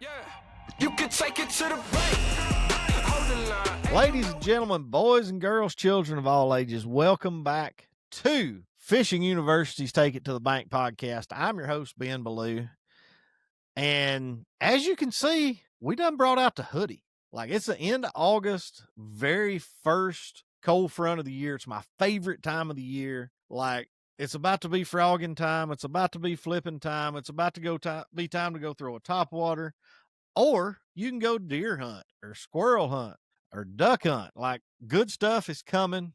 Yeah, you can take it to the bank. Hold the line. Ladies and gentlemen, boys and girls, children of all ages, welcome back to Fishing University's Take It to the Bank podcast. I'm your host, Ben Ballou. And as you can see, we done brought out the hoodie. Like, it's the end of August, very first cold front of the year. It's my favorite time of the year. Like, it's about to be frogging time. It's about to be flipping time. It's about to be time to go throw a topwater. Or you can go deer hunt or squirrel hunt or duck hunt. Like, good stuff is coming.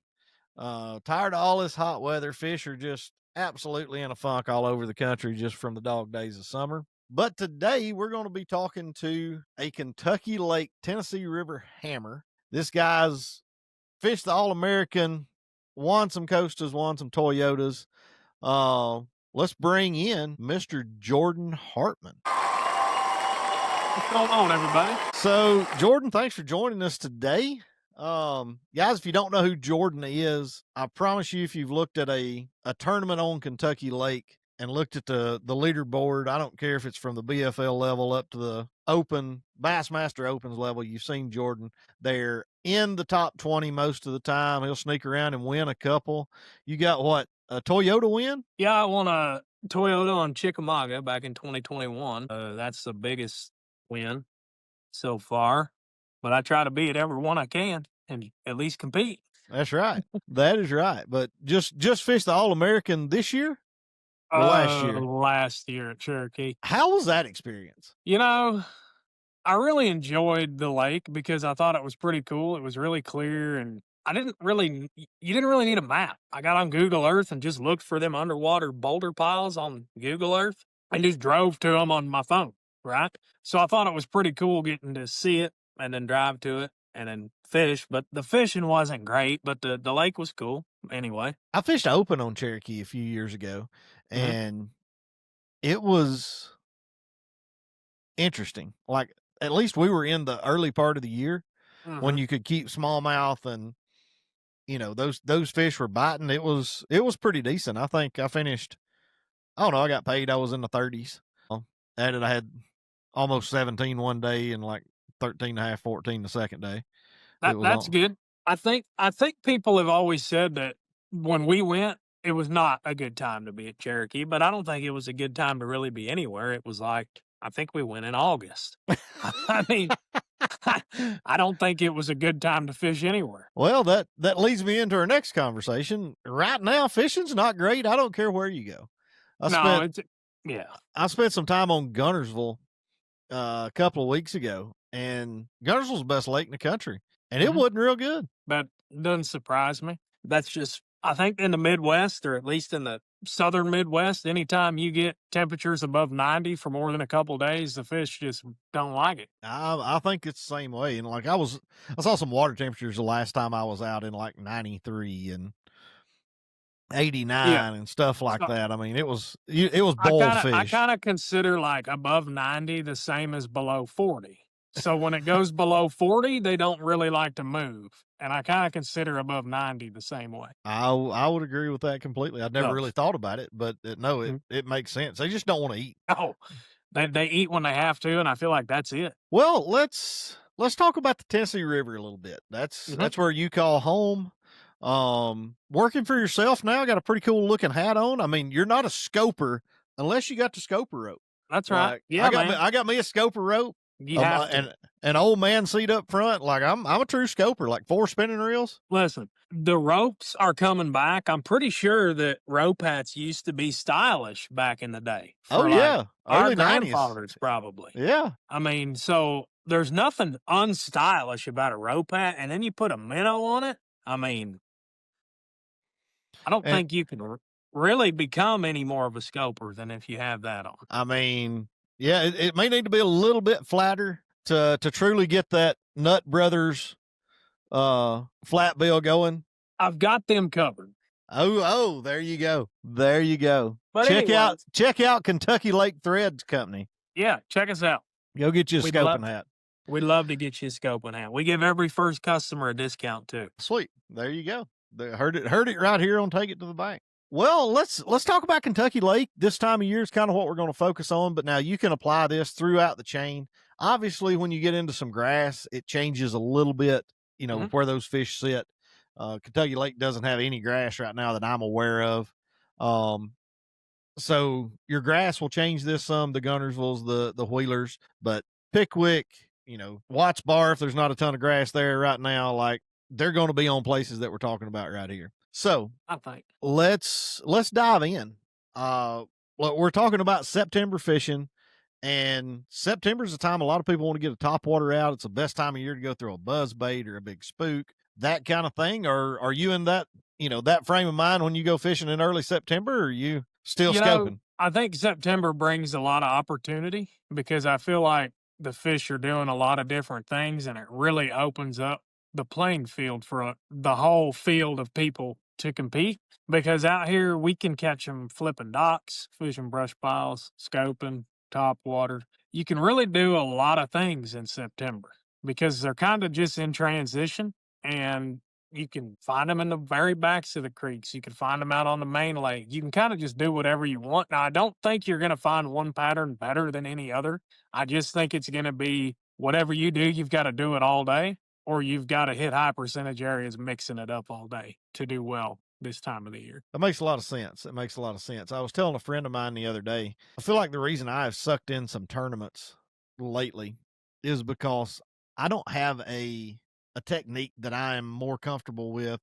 Tired of all this hot weather. Fish are just absolutely in a funk all over the country just from the dog days of summer. But today we're going to be talking to a Kentucky Lake, Tennessee River hammer. This guy's fished the All-American, won some Costas, won some Toyotas. Let's bring in Mr. Jordan Hartman. What's going on, everybody? So, Jordan, thanks for joining us today. Guys, if you don't know who Jordan is, I promise you, if you've looked at a tournament on Kentucky Lake and looked at the leaderboard, I don't care if it's from the BFL level up to the Open, Bassmaster Opens level, you've seen Jordan there in the top 20 most of the time. He'll sneak around and win a couple. You got what, a Toyota win? Yeah, I won a Toyota on Chickamauga back in 2021. That's the biggest win so far, but I try to be at every one I can and at least compete. That's right. That is right. But just fish the All-American this year or last year? Last year at Cherokee. How was that experience? You know, I really enjoyed the lake because I thought it was pretty cool. It was really clear, and you didn't really need a map. I got on Google Earth and just looked for them underwater boulder piles on Google Earth and just drove to them on my phone. Right. So I thought it was pretty cool getting to see it and then drive to it and then fish. But the fishing wasn't great, but the lake was cool anyway. I fished Open on Cherokee a few years ago, and it was interesting. Like, at least we were in the early part of the year when you could keep smallmouth and, you know, those fish were biting. It was pretty decent. I think I finished, I don't know, I got paid. I was in the 30s. Added, I had almost 17 one day and like 13 and a half, 14 the second day. That's good. I think people have always said that when we went, it was not a good time to be at Cherokee, but I don't think it was a good time to really be anywhere. It was like, I think we went in August. I mean, I don't think it was a good time to fish anywhere. Well, that leads me into our next conversation. Right now, fishing's not great. I don't care where you go. I spent some time on Guntersville a couple of weeks ago, and Guntersville's the best lake in the country, and it wasn't real good. That doesn't surprise me. That's just, I think in the Midwest, or at least in the southern Midwest, anytime you get temperatures above 90 for more than a couple of days, the fish just don't like it. I think it's the same way. And like I saw some water temperatures the last time I was out in like 93 and 89 and stuff like that. I mean, it was boiled fish. I kind of consider like above 90 the same as below 40. So when it goes below 40, they don't really like to move. And I kind of consider above 90 the same way. I would agree with that completely. I'd never really thought about it, but it makes sense. They just don't want to eat. Oh, they eat when they have to, and I feel like that's it. Well, let's talk about the Tennessee River a little bit. That's where you call home. Working for yourself now, got a pretty cool looking hat on. I mean, you're not a scoper unless you got the scoper rope. That's right. Like, Yeah, I got me a scoper rope. You have to. And an old man seat up front. Like I'm a true scoper, like 4 spinning reels. Listen, the ropes are coming back. I'm pretty sure that rope hats used to be stylish back in the day. Early our 90s. grandfathers probably. Yeah. I mean, so there's nothing unstylish about a rope hat, and then you put a minnow on it. I mean, I don't think you can really become any more of a scoper than if you have that on. I mean, yeah, it may need to be a little bit flatter to truly get that Nut Brothers flat bill going. I've got them covered. Oh, there you go. There you go. But check out Kentucky Lake Threads Company. Yeah, check us out. Go get you a scoping hat. We'd love to get you a scoping hat. We give every first customer a discount too. Sweet. There you go. They heard it right here on Take It to the Bank. Well, let's talk about Kentucky Lake. This time of year is kind of what we're going to focus on, but now you can apply this throughout the chain. Obviously, when you get into some grass, it changes a little bit, Mhm. where those fish sit. Kentucky Lake doesn't have any grass right now that I'm aware of. So your grass will change this some, the Gunnersvilles, the Wheelers, but Pickwick, Watts Bar, if there's not a ton of grass there right now, like they're going to be on places that we're talking about right here. So I think. let's dive in. Look, we're talking about September fishing, and September's the time a lot of people want to get a topwater out. It's the best time of year to go through a buzz bait or a big spook, that kind of thing. Or are you in that, that frame of mind when you go fishing in early September, or are you still scoping? I think September brings a lot of opportunity because I feel like the fish are doing a lot of different things and it really opens up the playing field for the whole field of people to compete. Because out here, we can catch them flipping docks, fishing brush piles, scoping, top water. You can really do a lot of things in September because they're kind of just in transition and you can find them in the very backs of the creeks. You can find them out on the main lake. You can kind of just do whatever you want. Now, I don't think you're going to find one pattern better than any other. I just think it's going to be whatever you do, you've got to do it all day, or you've got to hit high percentage areas mixing it up all day to do well this time of the year. That makes a lot of sense. It makes a lot of sense. I was telling a friend of mine the other day, I feel like the reason I have sucked in some tournaments lately is because I don't have a technique that I am more comfortable with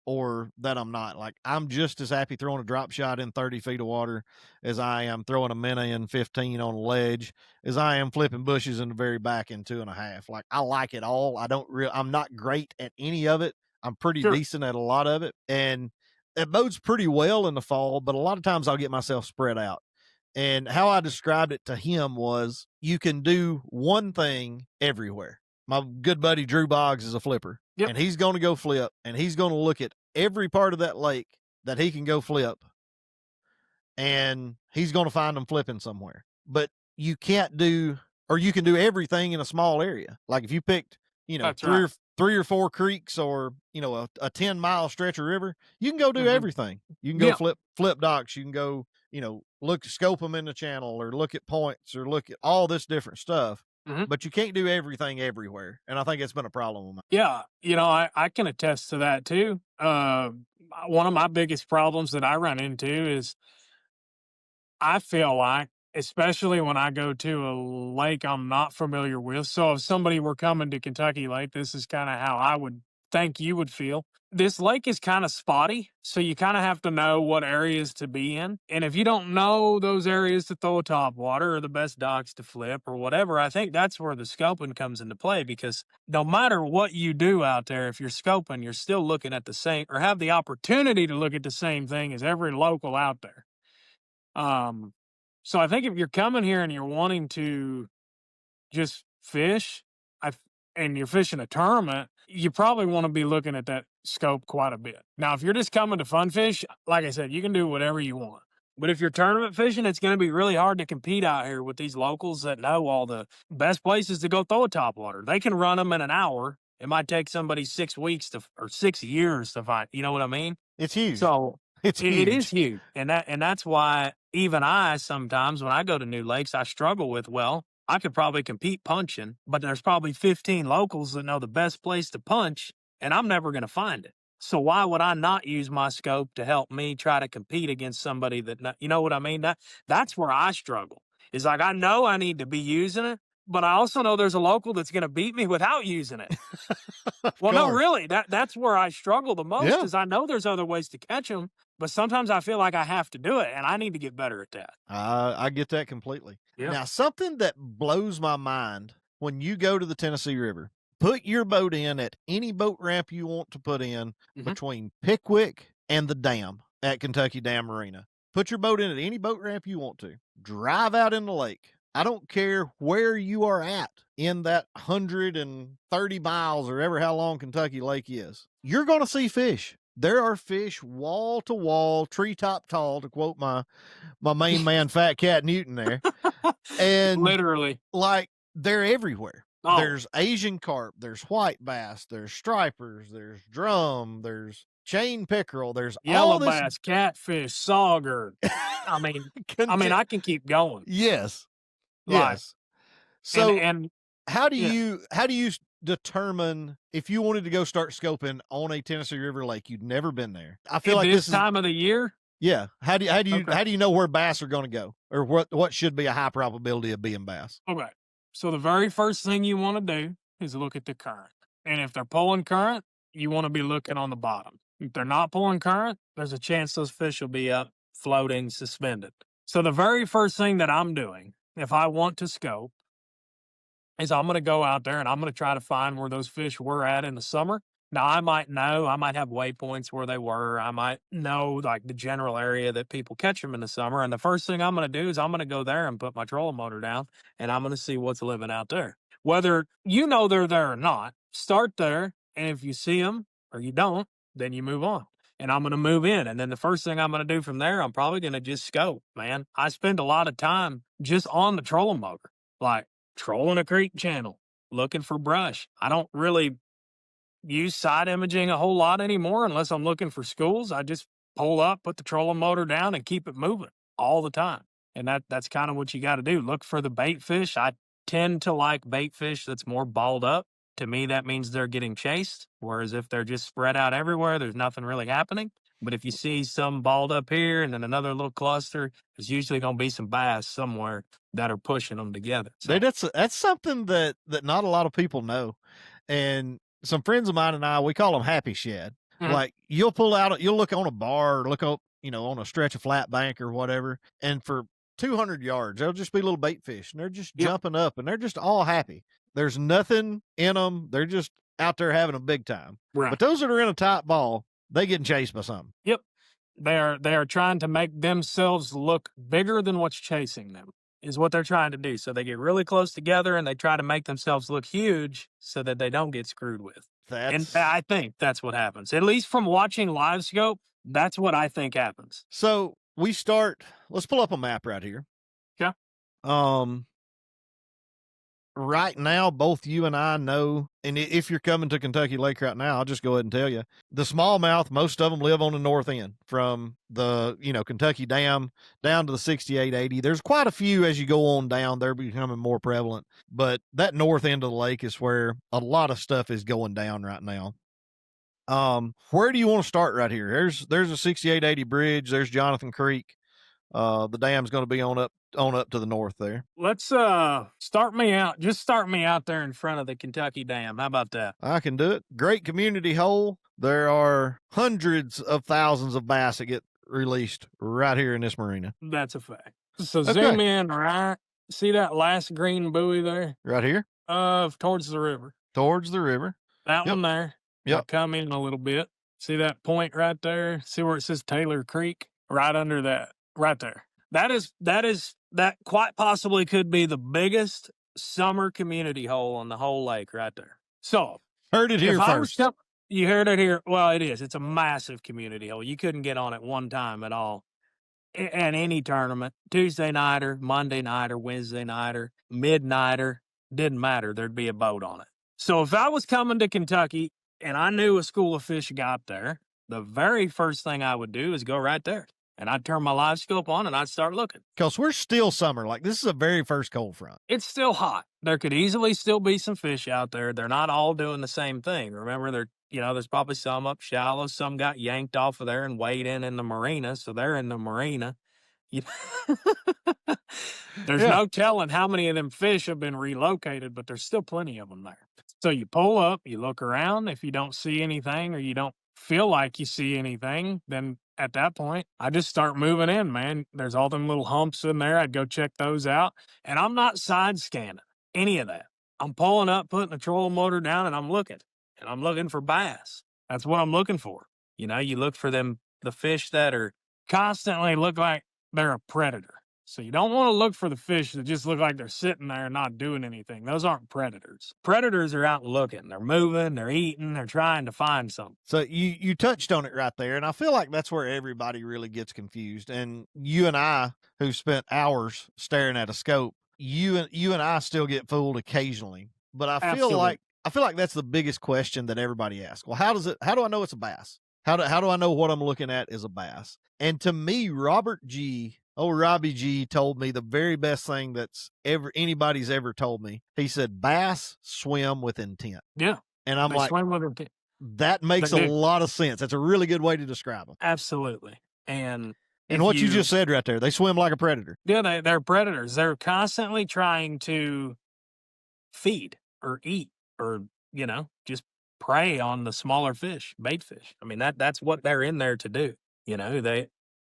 or that I'm not. Like, I'm just as happy throwing a drop shot in 30 feet of water as I am throwing a minnow in 15 on a ledge, as I am flipping bushes in the very back in 2.5. Like, I like it all. I'm not great at any of it. I'm pretty Sure. decent at a lot of it. And it bodes pretty well in the fall, but a lot of times I'll get myself spread out. And how I described it to him was you can do one thing everywhere. My good buddy Drew Boggs is a flipper, Yep. and he's going to go flip, and he's going to look at every part of that lake that he can go flip, and he's going to find them flipping somewhere. But you can't do, or you can do everything in a small area. Like if you picked, That's right. three or four creeks or, a 10-mile stretch of river, you can go do Mhm. everything. You can go Yeah. flip docks. You can go, scope them in the channel or look at points or look at all this different stuff. Mhm. But you can't do everything everywhere. And I think it's been a problem with mine. Yeah, I can attest to that too. One of my biggest problems that I run into is I feel like, especially when I go to a lake I'm not familiar with. So if somebody were coming to Kentucky Lake, this is kind of how I would think you would feel. This lake is kind of spotty, so you kind of have to know what areas to be in. And if you don't know those areas to throw a top water or the best docks to flip or whatever, I think that's where the scoping comes into play because no matter what you do out there, if you're scoping, you're still looking at the same or have the opportunity to look at the same thing as every local out there. Um, so I think if you're coming here and you're wanting to just fish, I and you're fishing a tournament, you probably want to be looking at that scope quite a bit. Now, if you're just coming to fun fish, like I said, you can do whatever you want. But if you're tournament fishing, it's going to be really hard to compete out here with these locals that know all the best places to go throw a topwater. They can run them in an hour. It might take somebody 6 weeks or 6 years to find. You know what I mean? It's huge. So It's it is huge. huge, and that's why even I sometimes when I go to new lakes, I struggle with, well, I could probably compete punching, but there's probably 15 locals that know the best place to punch, and I'm never going to find it. So why would I not use my scope to help me try to compete against somebody that you know what I mean? That's where I struggle. Is like I know I need to be using it, but I also know there's a local that's going to beat me without using it. Well, no, really, that's where I struggle the most. Yeah. Is I know there's other ways to catch them, but sometimes I feel like I have to do it, and I need to get better at that. I get that completely. Yeah. Now, something that blows my mind when you go to the Tennessee River, put your boat in at any boat ramp you want to put in Mhm. between Pickwick and the dam at Kentucky Dam Marina. Put your boat in at any boat ramp you want to. Drive out in the lake. I don't care where you are at in that 130 miles or ever how long Kentucky Lake is. You're going to see fish. There are fish wall to wall, treetop tall, to quote my main man, Fat Cat Newton there. And Literally. like they're everywhere. Oh. There's Asian carp, there's white bass, there's stripers, there's drum, there's chain pickerel, there's Yellow all this bass, catfish, sauger. I mean, I can keep going. Yes. Like, Yes. So and how do yeah, you determine if you wanted to go start scoping on a Tennessee River lake? You'd never been there. I feel at like this this is time of the year. yeah. Okay. How do you know where bass are going to go, or what should be a high probability of being bass? Okay. So the very first thing you want to do is look at the current. And if they're pulling current, you want to be looking on the bottom. If they're not pulling current, there's a chance those fish will be up, floating, suspended. So the very first thing that I'm doing, if I want to scope, is I'm going to go out there and I'm going to try to find where those fish were at in the summer. Now, I might have waypoints where they were. I might know like the general area that people catch them in the summer. And the first thing I'm going to do is I'm going to go there and put my trolling motor down and I'm going to see what's living out there. Whether you know they're there or not, start there. And if you see them or you don't, then you move on. And I'm going to move in. And then the first thing I'm going to do from there, I'm probably going to just scope, man. I spend a lot of time just on the trolling motor, like trolling a creek channel, looking for brush. I don't really use side imaging a whole lot anymore unless I'm looking for schools. I just pull up, put the trolling motor down, and keep it moving all the time. And that's kind of what you got to do. Look for the bait fish. I tend to like bait fish that's more balled up. To me, that means they're getting chased. Whereas if they're just spread out everywhere, there's nothing really happening. But if you see some balled up here and then another little cluster, there's usually going to be some bass somewhere that are pushing them together. So, That's something that not a lot of people know, and some friends of mine and I, we call them happy shad. Mhm. Like you'll look on a bar, or look up, on a stretch of flat bank or whatever, and for 200 yards, there'll just be little bait fish, and they're just Yep. jumping up, and they're just all happy. There's nothing in them. They're just out there having a big time. right. But those that are in a tight ball, they getting chased by something. Yep. They are trying to make themselves look bigger than what's chasing them, is what they're trying to do. So they get really close together and they try to make themselves look huge so that they don't get screwed with. And I think that's what happens. At least from watching LiveScope, that's what I think happens. So let's pull up a map right here. Yeah. Right now, both you and I know, and if you're coming to Kentucky Lake right now, I'll just go ahead and tell you, the smallmouth, most of them live on the north end from the, Kentucky Dam down to the 6880. There's quite a few as you go on down, they're becoming more prevalent, but that north end of the lake is where a lot of stuff is going down right now. Where do you want to start right here? There's a 6880 bridge. There's Jonathan Creek. The dam's going to be on up to the north there. Let's start me out. Just start me out there in front of the Kentucky Dam. How about that? I can do it. Great community hole. There are hundreds of thousands of bass that get released right here in this marina. That's a fact. So zoom in, right? See that last green buoy there? Right here? Towards the river. Towards the river. That one there. Yep. Come in a little bit. See that point right there? See where it says Taylor Creek? Right under that. Right there. That quite possibly could be the biggest summer community hole on the whole lake right there. So heard it here first. You heard it here. Well, it is. It's a massive community hole. You couldn't get on it one time at all. At any tournament, Tuesday nighter, Monday nighter, Wednesday nighter, midnighter, didn't matter. There'd be a boat on it. So if I was coming to Kentucky and I knew a school of fish got there, the very first thing I would do is go right there. And I'd turn my LiveScope on and I'd start looking. Because we're still summer. Like, this is a very first cold front. It's still hot. There could easily still be some fish out there. They're not all doing the same thing. Remember, there's probably some up shallow. Some got yanked off of there and weighed in the marina. So they're in the marina. There's no telling how many of them fish have been relocated, but there's still plenty of them there. So you pull up, you look around. If you don't see anything or you don't feel like you see anything, then at that point, I just start moving in, man. There's all them little humps in there. I'd go check those out. And I'm not side scanning any of that. I'm pulling up, putting the trolling motor down, and I'm looking. And I'm looking for bass. That's what I'm looking for. You look for the fish that are constantly look like they're a predator. So you don't want to look for the fish that just look like they're sitting there and not doing anything. Those aren't predators. Predators are out looking. They're moving, they're eating, they're trying to find something. So you touched on it right there, and I feel like that's where everybody really gets confused. And you and I, who spent hours staring at a scope, you and I still get fooled occasionally. But I feel like that's the biggest question that everybody asks. Well, how do I know it's a bass? How do I know what I'm looking at is a bass? And to me, Robert G Old Robbie G told me the very best thing that's anybody's ever told me. He said, bass swim with intent. Yeah. And I'm They like, swim with intent. that makes They a do. lot of sense. That's a really good way to describe them. Absolutely. And what you just said right there, they swim like a predator. Yeah, they're predators. They're constantly trying to feed or eat or, just prey on the smaller fish, bait fish. I mean, that's what they're in there to do.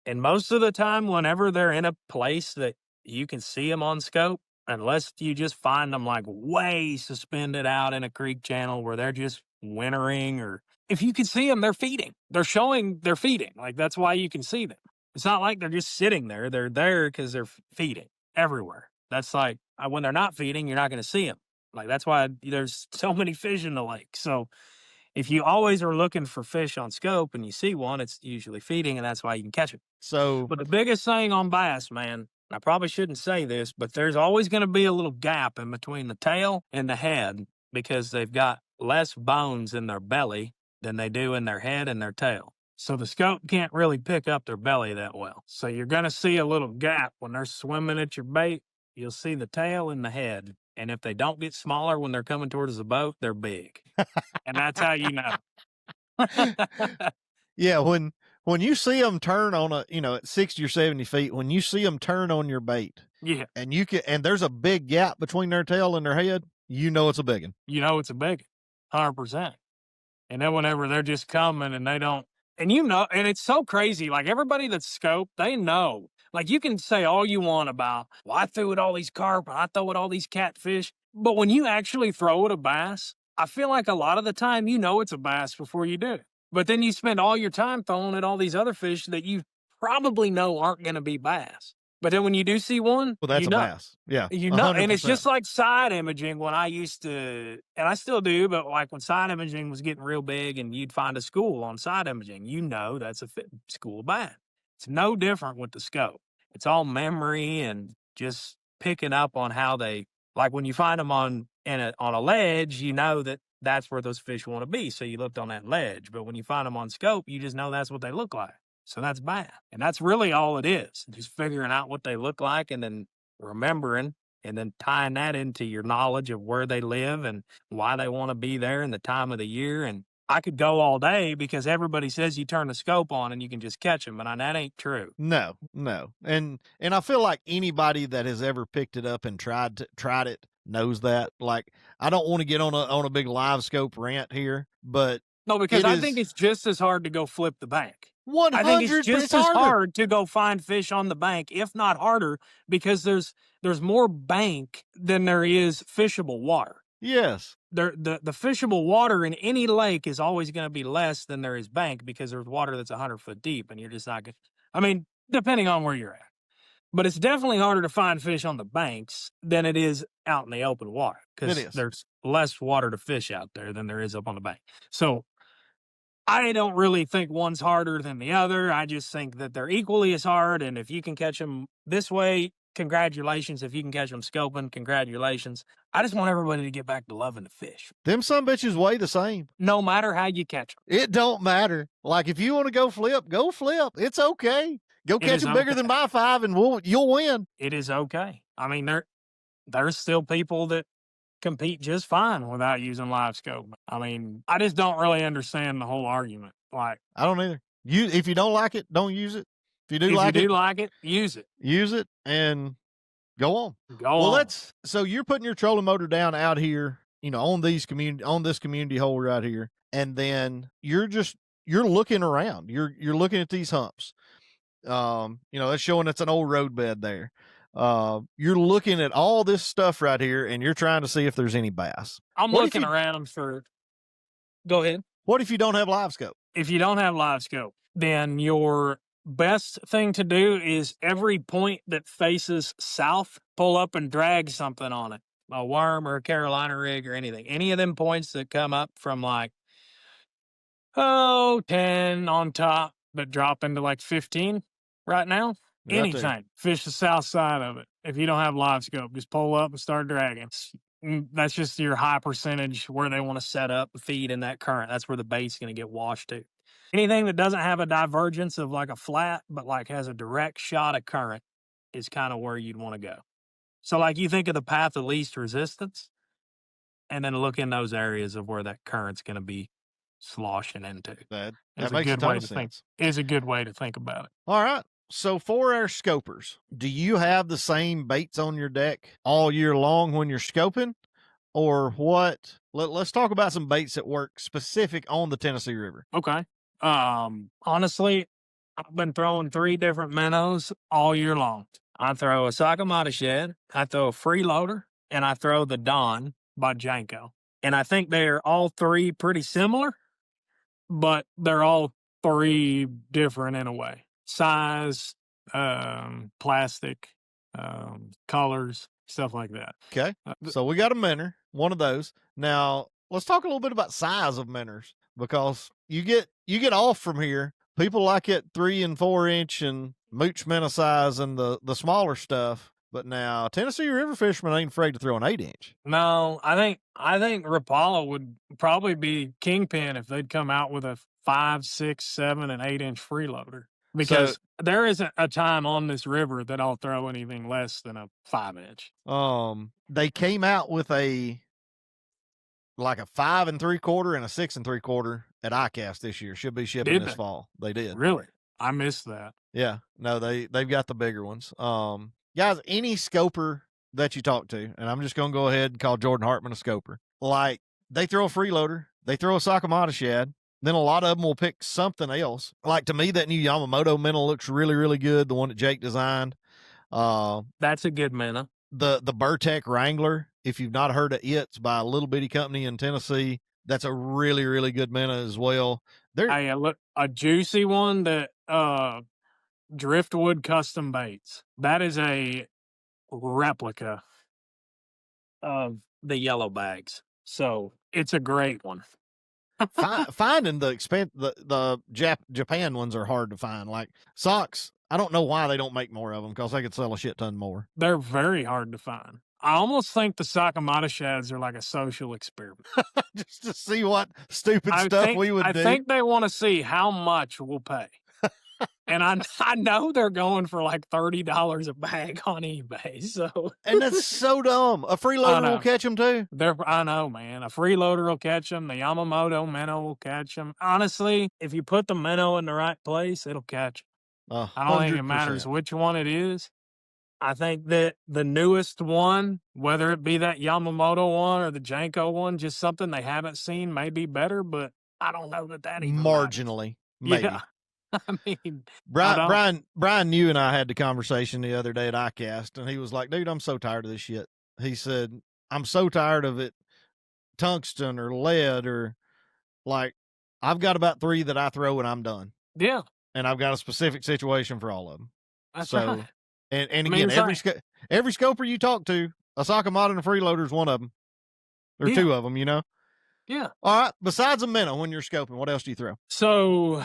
And most of the time, whenever they're in a place that you can see them on scope, unless you just find them like way suspended out in a creek channel where they're just wintering, or if you can see them, they're feeding. They're showing they're feeding. Like, that's why you can see them. It's not like they're just sitting there. They're there because they're feeding everywhere. That's like when they're not feeding, you're not going to see them. Like, that's why there's so many fish in the lake. So if you always are looking for fish on scope and you see one, it's usually feeding, and that's why you can catch it. So, but the biggest thing on bass, man, I probably shouldn't say this, but there's always going to be a little gap in between the tail and the head because they've got less bones in their belly than they do in their head and their tail. So the scope can't really pick up their belly that well. So you're going to see a little gap when they're swimming at your bait. You'll see the tail and the head. And if they don't get smaller when they're coming towards the boat, they're big. And that's how you know. Yeah, when you see them turn on at 60 or 70 feet, when you see them turn on your bait, Yeah, and there's a big gap between their tail and their head, it's a big one. It's a big 100%. And then whenever they're just coming and they don't, and and it's so crazy. Like, everybody that's scoped, they know. Like, you can say all you want about, well, I threw it all these carp, and I throw it all these catfish. But when you actually throw it a bass, I feel like a lot of the time it's a bass before you do. But then you spend all your time throwing at all these other fish that you probably know aren't going to be bass. But then when you do see one, well, that's a bass. Yeah. And it's just like side imaging when I used to, and I still do, but like when side imaging was getting real big and you'd find a school on side imaging, that's a school bass. It's no different with the scope. It's all memory and just picking up on how they, like when you find them on a ledge, that's where those fish want to be. So you looked on that ledge, but when you find them on scope, you just know that's what they look like. So that's bad. And that's really all it is. Just figuring out what they look like and then remembering and then tying that into your knowledge of where they live and why they want to be there and the time of the year. And I could go all day because everybody says you turn the scope on and you can just catch them. And that ain't true. No. And I feel like anybody that has ever picked it up and tried it knows that. Like, I don't want to get on a big LiveScope rant here, but no, because I think it's just as hard to go flip the bank. 100%. I think it's just as hard to go find fish on the bank, if not harder, because there's more bank than there is fishable water. Yes. The fishable water in any lake is always going to be less than there is bank because there's water that's 100 foot deep, and you're just not going. I mean, depending on where you're at, but it's definitely harder to find fish on the banks than it is out in the open water because there's less water to fish out there than there is up on the bank. So I don't really think one's harder than the other. I just think that they're equally as hard. And if you can catch them this way, congratulations. If you can catch them scoping, congratulations. I just want everybody to get back to loving the fish. Them sumbitches weigh the same. No matter how you catch them. It don't matter. Like, if you want to go flip, go flip. It's okay. Go catch them bigger than my 5 and you'll win. It is okay. I mean, there's still people that compete just fine without using LiveScope. I mean, I just don't really understand the whole argument. Like, I don't either. If you don't like it, don't use it. If you do like it, use it. Use it and go on. Go on. So you're putting your trolling motor down out here, on this community hole right here, and then you're looking around. You're looking at these humps. That's showing it's an old road bed there. You're looking at all this stuff right here and you're trying to see if there's any bass. I'm looking around for. Go ahead. What if you don't have LiveScope? If you don't have LiveScope, then your best thing to do is every point that faces south, pull up and drag something on it. A worm or a Carolina rig or anything. Any of them points that come up from 10 on top, but drop into 15 right now. Anytime. Fish the south side of it. If you don't have LiveScope, just pull up and start dragging. That's just your high percentage where they want to set up the feed in that current. That's where the bait's going to get washed to. Anything that doesn't have a divergence of a flat, but has a direct shot of current, is kind of where you'd want to go. So, like, you think of the path of least resistance, and then look in those areas of where that current's going to be sloshing into. That Is a makes a good ton way of to think. sense. Is a good way to think about it. All right. So for our scopers, do you have the same baits on your deck all year long when you're scoping, or what? Let's talk about some baits that work specific on the Tennessee River. Okay. Honestly, I've been throwing 3 different minnows all year long. I throw a Sakamata shed, I throw a freeloader, and I throw the Dawn by Janko. And I think they're all 3 pretty similar, but they're all 3 different in a way. Size, plastic, colors, stuff like that. Okay. So we got a minnow, one of those. Now let's talk a little bit about size of minnows, because you get off from here. People like it 3 and 4 inch and mooch minnow size and the smaller stuff. But now Tennessee River fishermen ain't afraid to throw an 8 inch. No, I think Rapala would probably be kingpin if they'd come out with a 5, 6, 7, and 8 inch freeloader. Because there isn't a time on this river that I'll throw anything less than a 5 inch. They came out with like a 5 3/4 and a 6 3/4 at ICAST this year. Should be shipping this fall. They did. Really? I missed that. Yeah. No, they've got the bigger ones. Guys, any scoper that you talk to, and I'm just going to go ahead and call Jordan Hartman a scoper, like, they throw a freeloader, they throw a Sakamata shad, then a lot of them will pick something else. Like, to me, that new Yamamoto minnow looks really, really good, the one that Jake designed. That's a good minnow. The Burtec Wrangler, if you've not heard of it, it's by a little bitty company in Tennessee. That's a really, really good minnow as well. Hey, look, a juicy one that Driftwood Custom Baits. That is a replica of the yellow bags. So it's a great one. Finding the Japan ones are hard to find. Like socks, I don't know why they don't make more of them, because they could sell a shit ton more. They're very hard to find. I almost think the Sakamata shads are like a social experiment. Just to see what stupid stuff we would do. I think they want to see how much we'll pay. And I know they're going for like $30 a bag on eBay. So, and that's so dumb. A freeloader will catch them too. I know, man. A freeloader will catch them. The Yamamoto minnow will catch them. Honestly, if you put the minnow in the right place, it'll catch them. I don't think it matters which one it is. I think that the newest one, whether it be that Yamamoto one or the Janko one, just something they haven't seen may be better, but I don't know that even marginally, matters. maybe. Yeah. I mean, Brian, you and I had the conversation the other day at ICAST, and he was like, dude, I'm so tired of this shit. He said, I'm so tired of it. Tungsten or lead, or like, I've got about 3 that I throw and I'm done. Yeah. And I've got a specific situation for all of them. That's right. And again, every scoper you talk to, a Sakamata and a freeloader is one of them. There are 2 of them, you know? Yeah. All right. Besides a minnow, when you're scoping, what else do you throw? So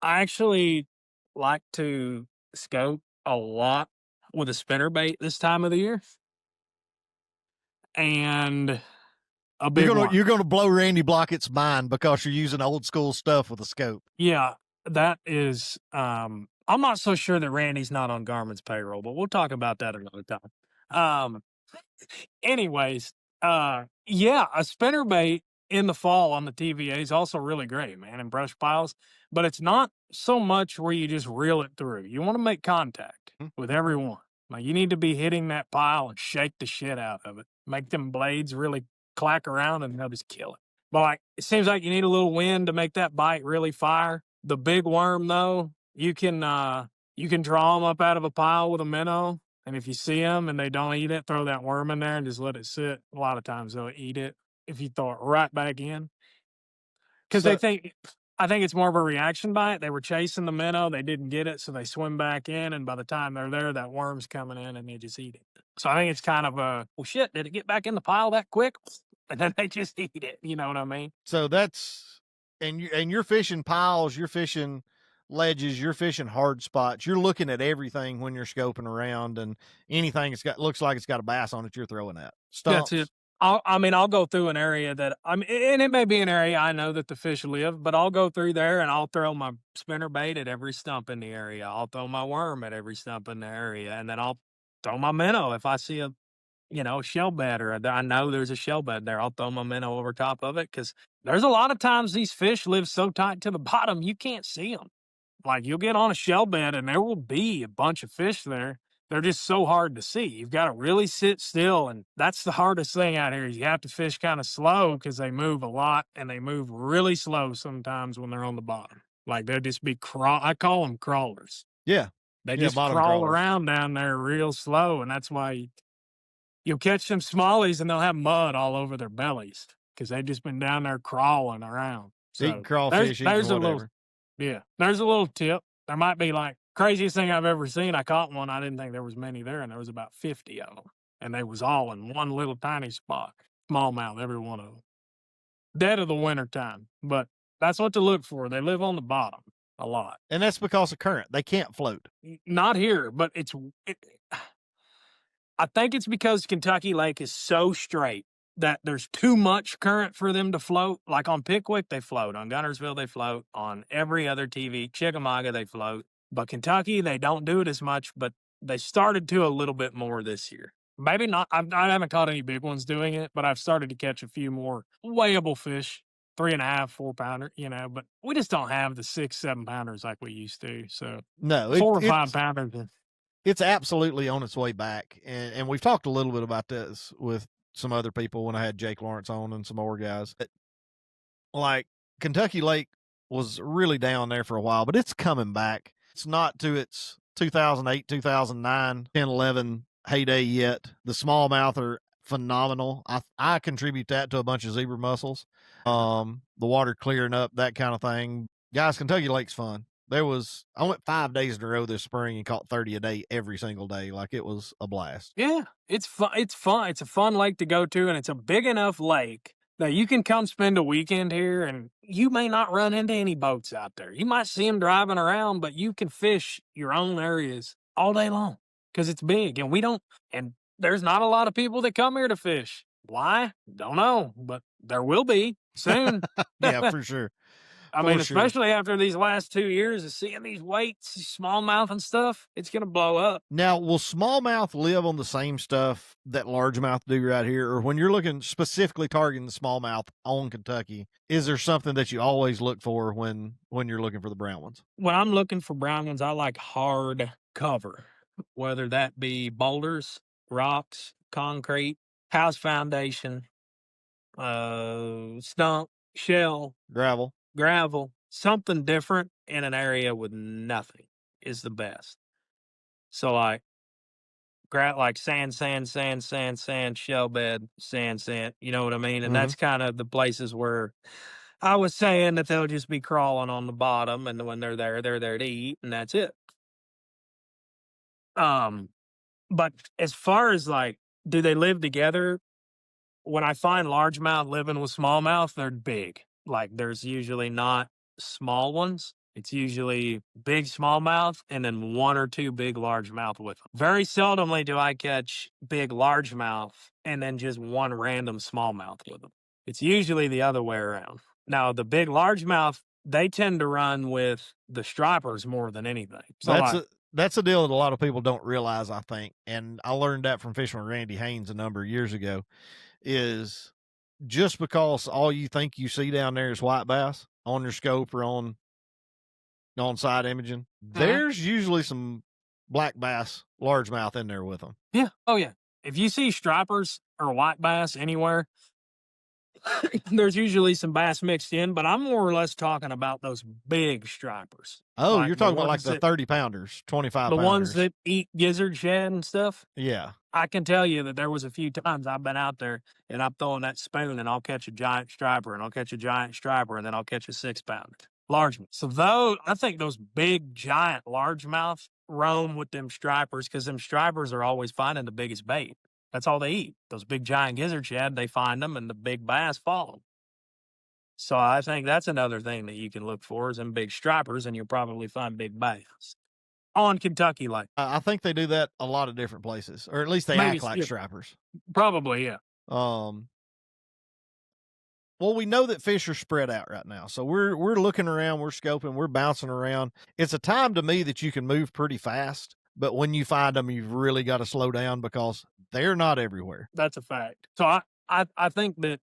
I actually like to scope a lot with a spinnerbait this time of the year. And a big one. You're going to blow Randy Blockett's mind because you're using old school stuff with a scope. Yeah, that is, I'm not so sure that Randy's not on Garmin's payroll, but we'll talk about that another time. Anyways, a spinnerbait in the fall on the TVA is also really great, man, in brush piles, but it's not so much where you just reel it through. You want to make contact with everyone. Like, you need to be hitting that pile and shake the shit out of it. Make them blades really clack around and they'll just kill it. But like, it seems like you need a little wind to make that bite really fire. The big worm, though, you can draw them up out of a pile with a minnow. And if you see them and they don't eat it, throw that worm in there and just let it sit. A lot of times they'll eat it if you throw it right back in. Because I think it's more of a reaction bite. They were chasing the minnow. They didn't get it, so they swim back in. And by the time they're there, that worm's coming in and they just eat it. So I think it's kind of a, well, shit, did it get back in the pile that quick? And then they just eat it. You know what I mean? So that's, and you're fishing piles, you're fishing ledges, you're fishing hard spots. You're looking at everything when you're scoping around, and anything looks like it's got a bass on it, you're throwing at. Stumps, that's it. I'll go through an area that and it may be an area I know that the fish live, but I'll go through there and I'll throw my spinnerbait at every stump in the area. I'll throw my worm at every stump in the area, and then I'll throw my minnow if I see a shell bed or I know there's a shell bed there. I'll throw my minnow over top of it because there's a lot of times these fish live so tight to the bottom you can't see them. Like you'll get on a shell bed and there will be a bunch of fish there. They're just so hard to see. You've got to really sit still, and that's the hardest thing out here is you have to fish kind of slow because they move a lot and they move really slow sometimes when they're on the bottom. Like they'll just be I call them crawlers. Yeah. They Yeah, just bottom crawl crawlers. around down there real slow, and that's why you'll catch some smallies and they'll have mud all over their bellies because they've just been down there crawling around. Eating So crawfish, eating there's a whatever. there's a little tip. There might be like craziest thing I've ever seen. I caught one. I didn't think there was many there, and there was about 50 of them, and they was all in one little tiny spot. Smallmouth, every one of them. Dead of the winter time, but that's what to look for. They live on the bottom a lot. And that's because of current. They can't float. Not here, but I think it's because Kentucky Lake is so straight that there's too much current for them to float. Like on Pickwick, they float. On Guntersville, they float. On every other TV, Chickamauga, they float. But Kentucky, they don't do it as much, but they started to a little bit more this year. Maybe not. I haven't caught any big ones doing it, but I've started to catch a few more weighable fish, 3.5, 4 pounder, but we just don't have the 6, 7 pounders like we used to. So No, 4 or 5 pounders. It's absolutely on its way back. And we've talked a little bit about this with some other people when I had Jake Lawrence on and some more guys. Like Kentucky Lake was really down there for a while, but it's coming back. It's not to its 2008, 2009, 10, 11 heyday yet. The smallmouth are phenomenal. I contribute that to a bunch of zebra mussels. The water clearing up, that kind of thing. Guys, Kentucky Lake's fun. I went 5 days in a row this spring and caught 30 a day every single day. Like it was a blast. Yeah, it's fun. It's fun. It's a fun lake to go to, and it's a big enough lake that you can come spend a weekend here, and you may not run into any boats out there. You might see them driving around, but you can fish your own areas all day long because it's big, and there's not a lot of people that come here to fish. Why? Don't know, but there will be soon. Yeah, for sure. I mean, especially after these last 2 years of seeing these weights, smallmouth and stuff, it's going to blow up. Now, will smallmouth live on the same stuff that largemouth do right here? Or when you're looking specifically targeting the smallmouth on Kentucky, is there something that you always look for when you're looking for the brown ones? When I'm looking for brown ones, I like hard cover, whether that be boulders, rocks, concrete, house foundation, stump, shell, gravel, something different in an area with nothing is the best. So like sand, shell bed, sand, you know what I mean? And that's kind of the places where I was saying that they'll just be crawling on the bottom, and when they're there to eat, and that's it. But as far as like, do they live together? When I find largemouth living with smallmouth, they're big. Like there's usually not small ones. It's usually big smallmouth and then 1 or 2 big largemouth with them. Very seldomly do I catch big largemouth and then just one random smallmouth with them. It's usually the other way around. Now, the big largemouth, they tend to run with the stripers more than anything. So that's a deal that a lot of people don't realize, I think. And I learned that from fishing with Randy Haynes a number of years ago, is just because all you think you see down there is white bass on your scope or on side imaging, there's usually some black bass largemouth in there with them. Yeah. Oh, yeah. If you see stripers or white bass anywhere, there's usually some bass mixed in, but I'm more or less talking about those big stripers. Oh, like you're talking about like the 30 pounders, 25 pounders. The ones that eat gizzard shad and stuff? Yeah. I can tell you that there was a few times I've been out there and I'm throwing that spoon and I'll catch a giant striper and I'll catch a giant striper and then I'll catch a 6-pounder. Largemouth. So I think those big, giant largemouth roam with them stripers because them stripers are always finding the biggest bait. That's all they eat. Those big, giant gizzard shad, they find them and the big bass follow. So I think that's another thing that you can look for is them big stripers, and you'll probably find big bass on Kentucky Lake. I think they do that a lot of different places, or at least they act like stripers. Probably, yeah. Well, we know that fish are spread out right now. So we're looking around, we're scoping, we're bouncing around. It's a time to me that you can move pretty fast, but when you find them, you've really got to slow down because they're not everywhere. That's a fact. So I think that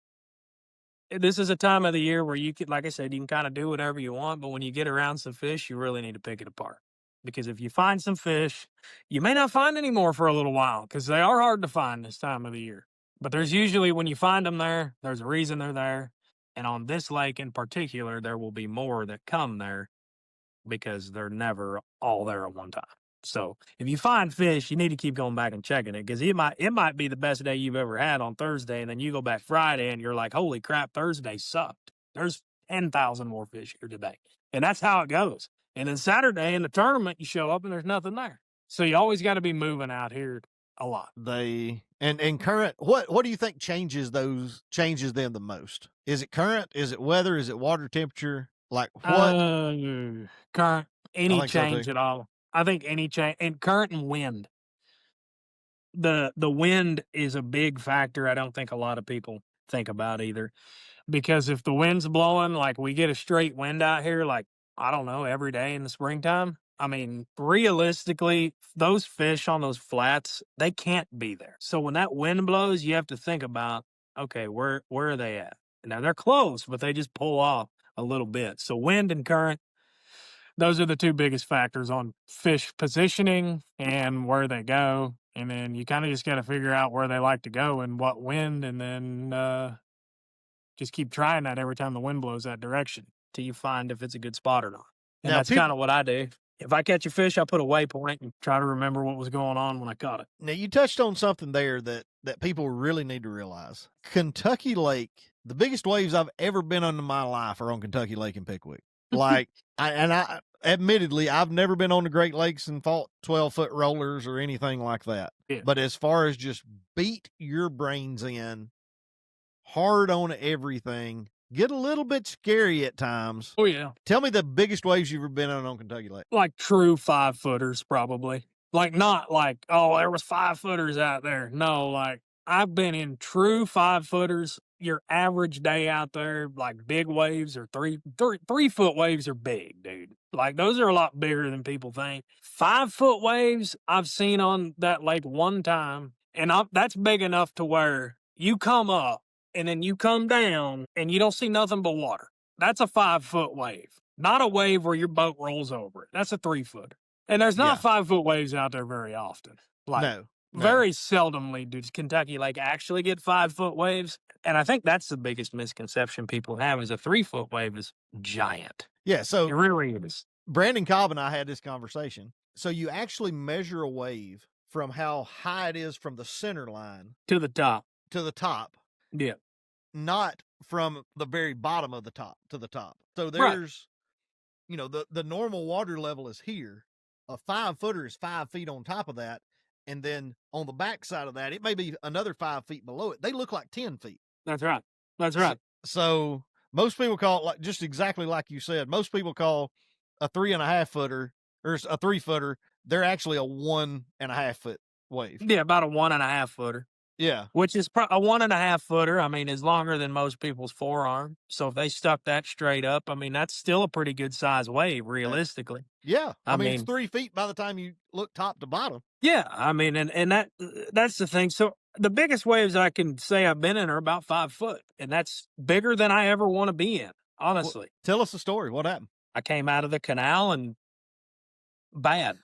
this is a time of the year where you could, like I said, you can kind of do whatever you want, but when you get around some fish, you really need to pick it apart. Because if you find some fish, you may not find any more for a little while because they are hard to find this time of the year. But there's usually, when you find them there, there's a reason they're there. And on this lake in particular, there will be more that come there because they're never all there at one time. So if you find fish, you need to keep going back and checking it because it might be the best day you've ever had on Thursday, and then you go back Friday and you're like, holy crap, Thursday sucked. There's 10,000 more fish here today. And that's how it goes. And then Saturday in the tournament, you show up and there's nothing there. So you always got to be moving out here a lot. And current, what do you think changes them the most? Is it current? Is it weather? Is it water temperature? Like what? Current, any think so, change too. at all. I think any change, and current and wind. The wind is a big factor. I don't think a lot of people think about either, because if the wind's blowing, like we get a straight wind out here, like, I don't know, every day in the springtime. I mean, realistically, those fish on those flats, they can't be there. So when that wind blows, you have to think about, okay, where are they at? Now they're close, but they just pull off a little bit. So wind and current, those are the two biggest factors on fish positioning and where they go. And then you kind of just got to figure out where they like to go and what wind, and then just keep trying that every time the wind blows that direction till you find if it's a good spot or not. And Now, that's kind of what I do. If I catch a fish, I put a waypoint and try to remember what was going on when I caught it. Now you touched on something there that people really need to realize. Kentucky Lake, the biggest waves I've ever been on in my life are on Kentucky Lake and Pickwick. Like, I admittedly, I've never been on the Great Lakes and fought 12-foot rollers or anything like that. Yeah. But as far as just beat your brains in, hard on everything, get a little bit scary at times. Oh, yeah. Tell me the biggest waves you've ever been on Kentucky Lake. Like true 5-footers, probably. Like, not like, oh, there was 5-footers out there. No, like, I've been in true 5-footers. Your average day out there, like big waves or 3-foot waves are big, dude. Like, those are a lot bigger than people think. 5-foot waves I've seen on that lake one time, and that's big enough to where you come up and then you come down and you don't see nothing but water. That's a 5-foot wave, not a wave where your boat rolls over it. That's a 3-footer. And there's not 5-foot waves out there very often. Like, No. very seldomly does Kentucky Lake actually get 5-foot waves. And I think that's the biggest misconception people have, is a 3-foot wave is giant. Yeah, so It really is. Brandon Cobb and I had this conversation. So you actually measure a wave from how high it is from the center line To the top. Yeah. Not from the very bottom of the top to the top. So there's, Right. The normal water level is here. A 5-footer is 5 feet on top of that. And then on the back side of that, it may be another 5 feet below it. They look like 10 feet. That's right. That's right. So most people call it, like, just exactly like you said, most people call a 3.5-footer or a 3-footer. They're actually a 1.5-foot wave. Yeah, about a 1.5-footer. Yeah. Which is a 1.5-footer. I mean, is longer than most people's forearm. So if they stuck that straight up, I mean, that's still a pretty good size wave, realistically. Yeah. I mean, it's mean, 3 feet by the time you look top to bottom. Yeah, I mean, and that's the thing. So the biggest waves I can say I've been in are about 5 foot, and that's bigger than I ever want to be in, honestly. Well, tell us the story. What happened? I came out of the canal and bad.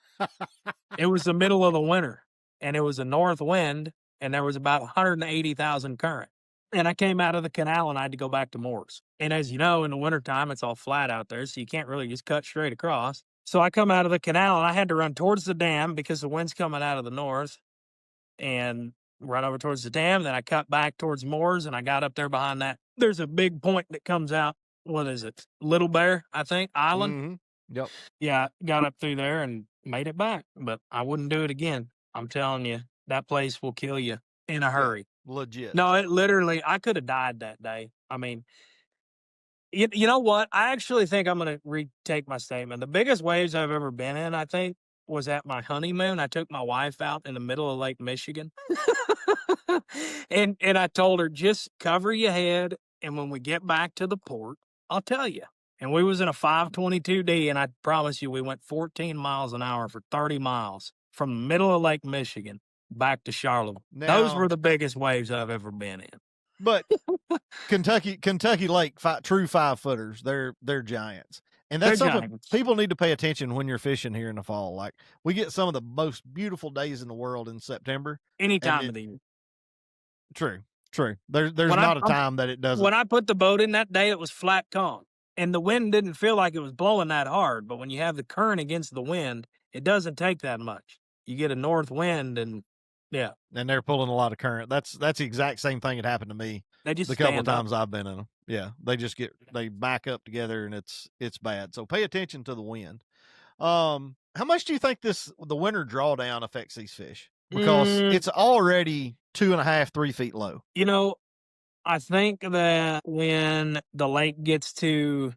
It was the middle of the winter, and it was a north wind, and there was about 180,000 current. And I came out of the canal and I had to go back to moors. And as you know, in the wintertime, it's all flat out there, so you can't really just cut straight across. So I come out of the canal and I had to run towards the dam because the wind's coming out of the north, and run over towards the dam. Then I cut back towards moors and I got up there behind that. There's a big point that comes out. What is it? Little Bear, I think, Island. Mm-hmm. Yep. Yeah, got up through there and made it back, but I wouldn't do it again. I'm telling you, that place will kill you in a hurry. Legit. No, it literally, I could have died that day. I mean, you know what? I actually think I'm going to retake my statement. The biggest waves I've ever been in, I think, was at my honeymoon. I took my wife out in the middle of Lake Michigan. and I told her, just cover your head, and when we get back to the port, I'll tell you. And we was in a 522D, and I promise you, we went 14 miles an hour for 30 miles from the middle of Lake Michigan back to Charlotte. Those Now, were the biggest waves I've ever been in. but Kentucky Lake, true 5-footers, they're giants. And that's They're something giants. people need to pay attention when you're fishing here in the fall. Like, we get some of the most beautiful days in the world in September. Any time of the year. True. There's When not a time that it doesn't. When I put the boat in that day, it was flat calm, and the wind didn't feel like it was blowing that hard. But when you have the current against the wind, it doesn't take that much. You get a north wind, and yeah, And they're pulling a lot of current. That's the exact same thing that happened to me they just the couple of stand up. times I've been in them. Yeah, they back up together, and it's bad. So pay attention to the wind. How much do you think the winter drawdown affects these fish? Because it's already 2.5, 3 feet low. You know, I think that when the lake gets to,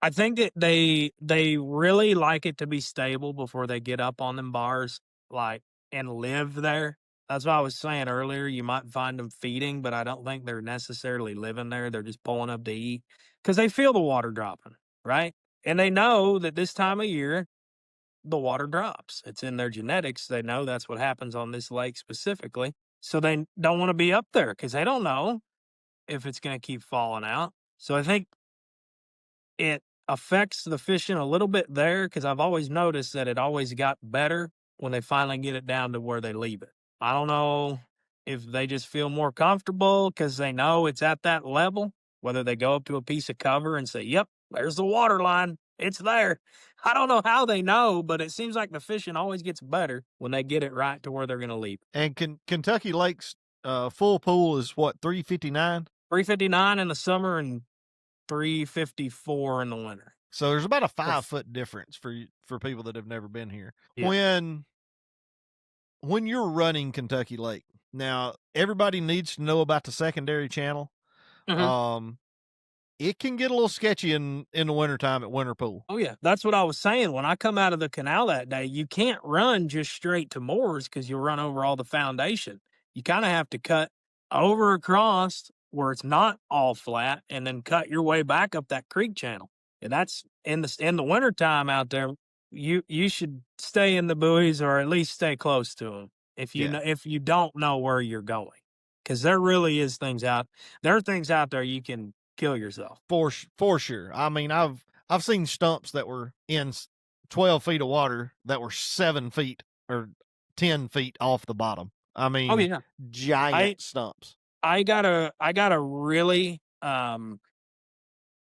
I think that they really like it to be stable before they get up on them bars, like, and live there. That's what I was saying earlier. You might find them feeding, but I don't think they're necessarily living there. They're just pulling up to eat because they feel the water dropping, right? And they know that this time of year, the water drops. It's in their genetics. They know that's what happens on this lake specifically. So they don't want to be up there because they don't know if it's going to keep falling out. So I think it affects the fishing a little bit there because I've always noticed that it always got better when they finally get it down to where they leave it. I don't know if they just feel more comfortable because they know it's at that level, whether they go up to a piece of cover and say, yep, there's the water line. It's there. I don't know how they know, but it seems like the fishing always gets better when they get it right to where they're going to leave. And Kentucky Lake's full pool is what, 359? 359 in the summer and 354 in the winter. So there's about a 5-foot difference for people that have never been here. Yeah. When you're running Kentucky Lake, now everybody needs to know about the secondary channel. Mm-hmm. It can get a little sketchy in the wintertime at Winter Pool. Oh, yeah. That's what I was saying. When I come out of the canal that day, you can't run just straight to moors because you'll run over all the foundation. You kind of have to cut over across where it's not all flat and then cut your way back up that creek channel. And that's in the wintertime out there. You should stay in the buoys or at least stay close to them if you don't know where you're going, because there really is things out. There are things out there you can kill yourself for sure. I mean, I've seen stumps that were in 12 feet of water that were 7 feet or 10 feet off the bottom. I mean, oh yeah, giant stumps. I gotta really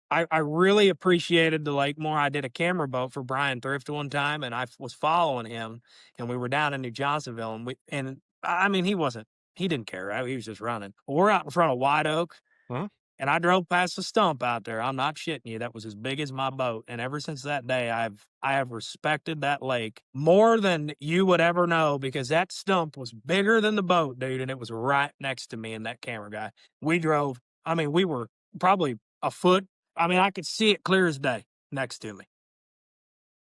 I really appreciated the lake more. I did a camera boat for Brian Thrift one time, and I was following him, and we were down in New Johnsonville, and I mean, he didn't care, right? He was just running. We're out in front of White Oak, and I drove past the stump out there. I'm not shitting you. That was as big as my boat, and ever since that day, I have respected that lake more than you would ever know, because that stump was bigger than the boat, dude, and it was right next to me and that camera guy. We drove. I mean, we were probably a foot. I mean, I could see it clear as day next to me.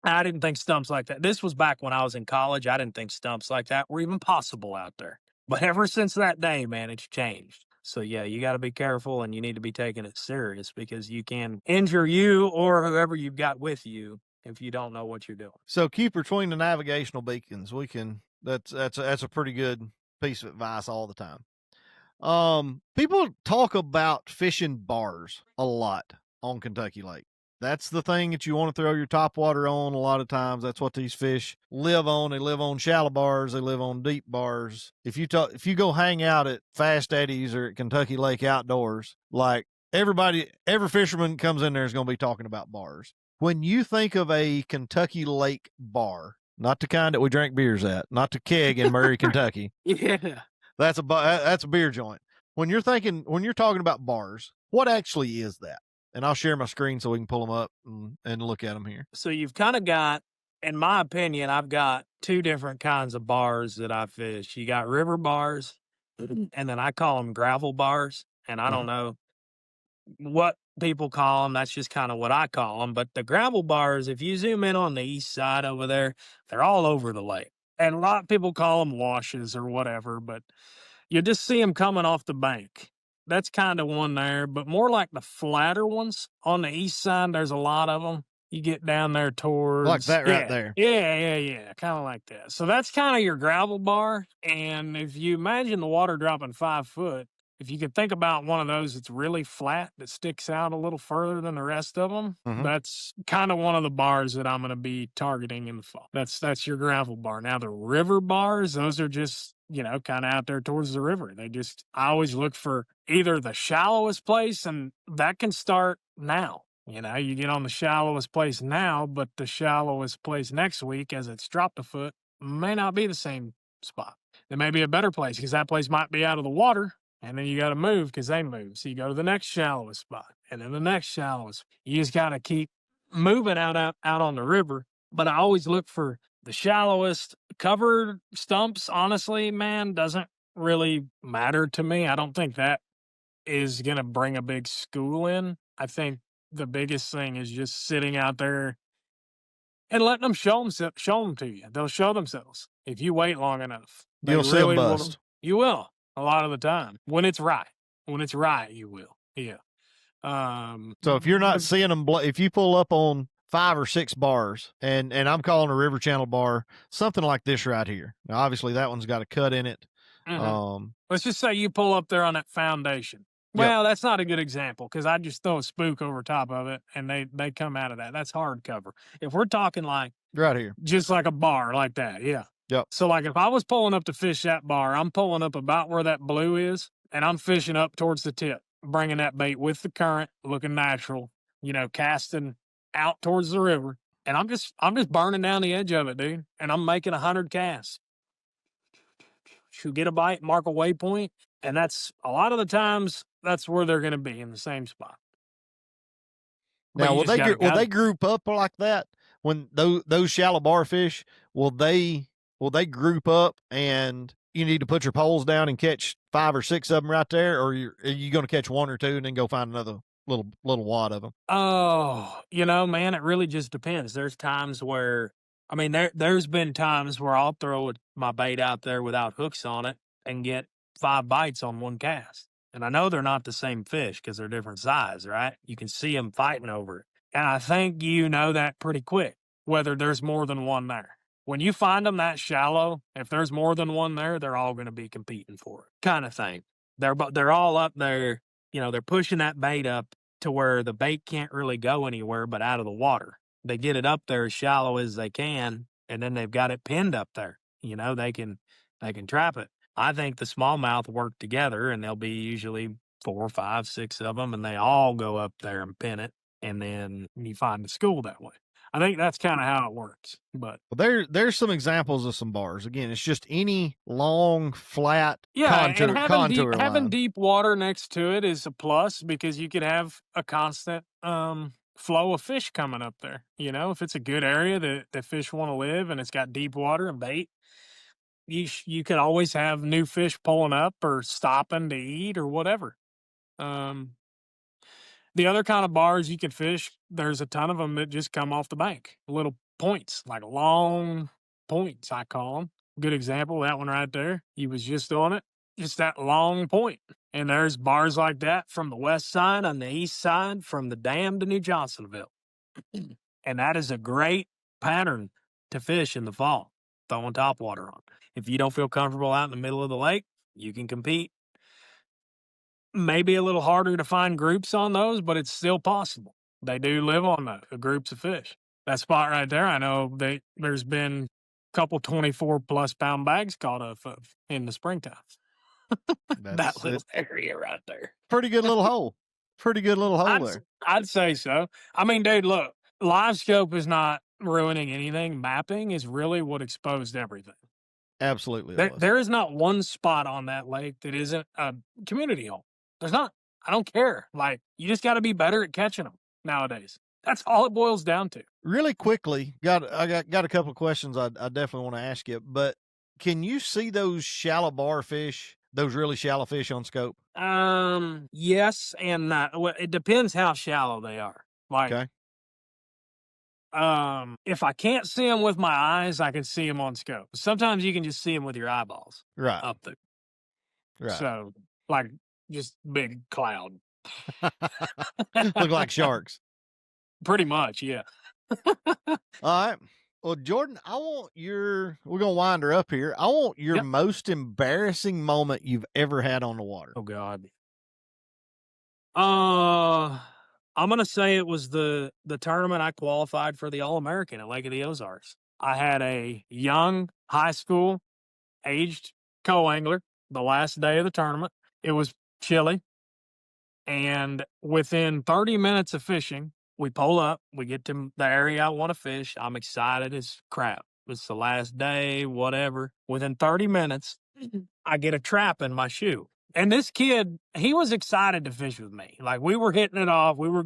I didn't think stumps like that. This was back when I was in college. I didn't think stumps like that were even possible out there. But ever since that day, man, it's changed. So, yeah, you got to be careful, and you need to be taking it serious, because you can injure you or whoever you've got with you if you don't know what you're doing. So keep between the navigational beacons. That's a pretty good piece of advice all the time. People talk about fishing bars a lot on Kentucky Lake. That's the thing that you want to throw your top water on. A lot of times that's what these fish live on. They live on shallow bars. They live on deep bars. If you go hang out at Fast Eddie's or at Kentucky Lake Outdoors, like every fisherman comes in there is going to be talking about bars. When you think of a Kentucky Lake bar, not the kind that we drink beers at, not the Keg in Murray, Kentucky. Yeah. That's a beer joint. When you're talking about bars, what actually is that? And I'll share my screen so we can pull them up and look at them here. So you've kind of got, in my opinion, I've got two different kinds of bars that I fish. You got river bars, and then I call them gravel bars. And I don't know what people call them. That's just kind of what I call them. But the gravel bars, if you zoom in on the east side over there, they're all over the lake. And a lot of people call them washes or whatever, but you just see them coming off the bank. That's kind of one there, but more like the flatter ones on the east side. There's a lot of them. You get down there towards Like that right there. Yeah, kind of like that. So that's kind of your gravel bar. And if you imagine the water dropping 5 foot, if you could think about one of those that's really flat that sticks out a little further than the rest of them, that's kind of one of the bars that I'm going to be targeting in the fall. That's your gravel bar. Now the river bars, those are just, kind of out there towards the river. I always look for either the shallowest place, and that can start now. You get on the shallowest place now, but the shallowest place next week, as it's dropped a foot, may not be the same spot. There may be a better place because that place might be out of the water, and then you got to move because they move. So you go to the next shallowest spot, and then the next shallowest. You just got to keep moving out on the river. But I always look for the shallowest. Covered stumps, honestly, man, doesn't really matter to me. I don't think that is going to bring a big school in. I think the biggest thing is just sitting out there and letting them show them to you. They'll show themselves if you wait long enough. You'll see them bust. You will a lot of the time when it's right. When it's right, you will. Yeah. So if you're not seeing them, if you pull up on 5 or 6 bars, and I'm calling a river channel bar something like this right here. Now, obviously, that one's got a cut in it. Let's just say you pull up there on that foundation. Well, that's not a good example because I just throw a spook over top of it and they come out of that. That's hard cover. If we're talking like right here, just like a bar like that, yeah. Yep. So like if I was pulling up to fish that bar, I'm pulling up about where that blue is, and I'm fishing up towards the tip, bringing that bait with the current, looking natural, casting out towards the river, and I'm just burning down the edge of it, dude, and I'm making 100 casts. You get a bite, mark a waypoint, and that's a lot of the times that's where they're going to be in the same spot. Now, will they group up like that when those shallow bar fish? Will they group up and you need to put your poles down and catch 5 or 6 of them right there, or are you going to catch 1 or 2 and then go find another little wad of them? Oh, man, it really just depends. There's times where, there's been times where I'll throw my bait out there without hooks on it and get 5 bites on one cast. And I know they're not the same fish because they're different size, right? You can see them fighting over it. And I think you know that pretty quick, whether there's more than one there. When you find them that shallow, if there's more than one there, they're all going to be competing for it, kind of thing. They're all up there, they're pushing that bait up to where the bait can't really go anywhere but out of the water. They get it up there as shallow as they can, and then they've got it pinned up there. They can trap it. I think the smallmouth work together, and there'll be usually 4, 5, 6 of them, and they all go up there and pin it, and then you find the school that way. I think that's kind of how it works. But there's some examples of some bars. Again, it's just any long, flat contour line. Having deep water next to it is a plus because you could have a constant flow of fish coming up there. If it's a good area that the fish want to live and it's got deep water and bait, you could always have new fish pulling up or stopping to eat or whatever. The other kind of bars you could fish, there's a ton of them that just come off the bank. Little points, like long points, I call them. Good example, that one right there. He was just on it, just that long point. And there's bars like that from the west side, on the east side, from the dam to New Johnsonville. And that is a great pattern to fish in the fall, throwing topwater on. If you don't feel comfortable out in the middle of the lake, you can compete. Maybe a little harder to find groups on those, but it's still possible. They do live on the groups of fish. That spot right there, I know there's been a couple 24-plus pound bags caught up in the springtime. That little area right there. Pretty good little hole. Pretty good little hole there. I'd say so. Dude, look, LiveScope is not ruining anything. Mapping is really what exposed everything. Absolutely. There is not one spot on that lake that isn't a community hole. There's not. I don't care. Like, you just got to be better at catching them nowadays. That's all it boils down to. Really quickly, I got a couple of questions I definitely want to ask you, but can you see those shallow bar fish Those really shallow fish on scope? Yes and not. Well, it depends how shallow they are. Like, Okay. if I can't see them with my eyes, I can see them on scope. Sometimes you can just see them with your eyeballs Right. up there. Right. So, like, just big cloud. Look like sharks. Pretty much, yeah. All right. Well, Jordan, we're going to wind her up here. I want your Yep. most embarrassing moment you've ever had on the water. Oh God. I'm gonna say it was the tournament I qualified for the All-American at Lake of the Ozarks. I had a young high school aged co-angler the last day of the tournament. It was chilly. And within 30 minutes of fishing, we pull up, we get to the area I want to fish. I'm excited as crap. It's the last day, whatever. Within 30 minutes, I get a trap in my shoe. And this kid, he was excited to fish with me. Like we were hitting it off. We were